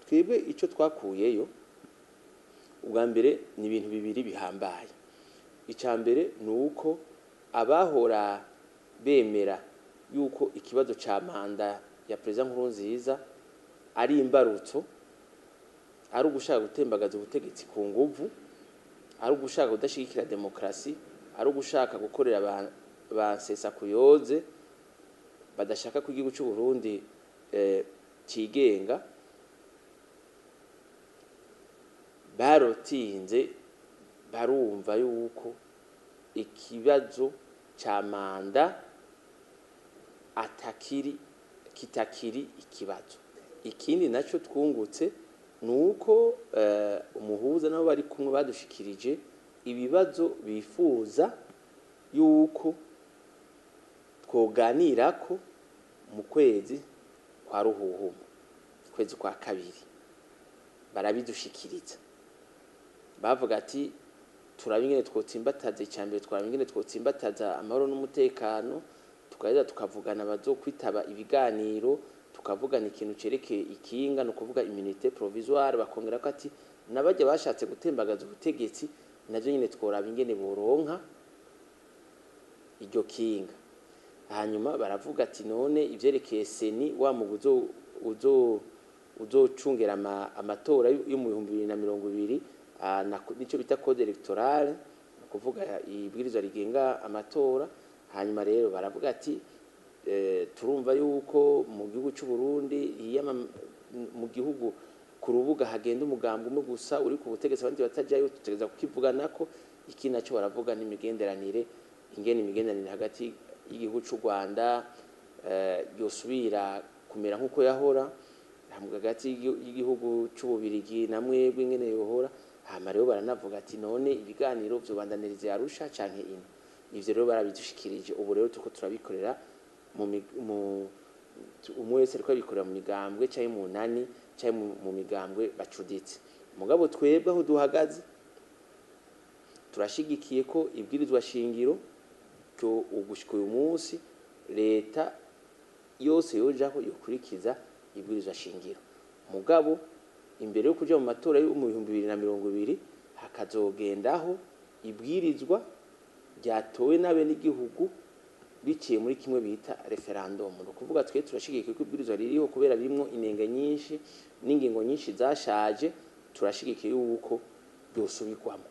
twebwe icyo twakuyeyo ubwa mbere ni ibintu bibiri bihambaye. Icya mbere ni uko abahora bemera yuko ikibazo cya manda ya Perezida Nkurunziza ari imbarutso, ari ugushaka gutembagaza ubutegetsi ku nguvu, ari ugushaka kudashigikira demokrasi, ari ugushaka gukorera ba Sesakuyoze badashaka ko igihugu cy'u Burundi cigenga, barotinze barumva yuko ikibazo cya manda kitakiri ikibazo. Ikindi nacyo twungutse ni uko umuhuza nabo bari kumwe badushikirije ibibazo bifuza yuko twoganirako mu kwezi kwa Ruhuhuma, kwezi kwa kabiri, barabidushikiriza. Bavuga ati turabingene twotsimbataza icyambere, twarabingene twotsimbataza amahoro n'umutekano, tukageza tukavugana bazokwitaba ibiganiro, tukavugana ikintu cerekeye ikinga no kuvuga immunité provisoire. Bakongera ko ati nabajya bashatse gutembagaza ubutegetsi navyo nyine tworaba ingene boronka iryo kinga. Hanyuma baravuga ati none ivyerekeye seni wa mubuzo uzocungera amatora yo mu 2020 nico bita code electorale, kuvuga ibwirizwa rigenga amatora. Hanyuma rero baravuga ati turumva yuko mu gihugu cy'u Burundi mu gihugu ku rubuga hagenda umugambo umwe gusa uri ku butegetsi abandi batajayo, tutegeza kukivuganako. Iki nacyo baravuga n'imigenderanire, ingene imigenderanire hagati y'igihugu cy'u Rwanda yosubira kumera nk'uko yahora, hagati y'igihugu cy'u Bubiligi namwe bw'ingene yohora. Hama rero baranavuga ati none ibiganiro byo bandaniriza Arusha canke ino. Ivyo rero barabidushikirije. Ubu rero tuko turabikorera umwe wese ariko abikorera mu migambwe cyangwa mu nani cyangwa mu migambwe bacuditse. Mugabo twebwe aho duhagaze turashigikiye ko ibwirizwa shingiro cyo ugushika uyu munsi leta yose yojaho yokurikiza ibwirizwa shingiro. Mugabo imbere yo kuja mu matora yo mu 2020 hakazogendaho ibwirizwa ryatowe nabe n'igihugu biciye muri kimwe bita referendum. No kuvuga twe turashigikiye ko ibwirizwa ririho kubera birimo inenge nyinshi n'ingingo nyinshi zashaje, turashigikiye yuko byosubirwamo.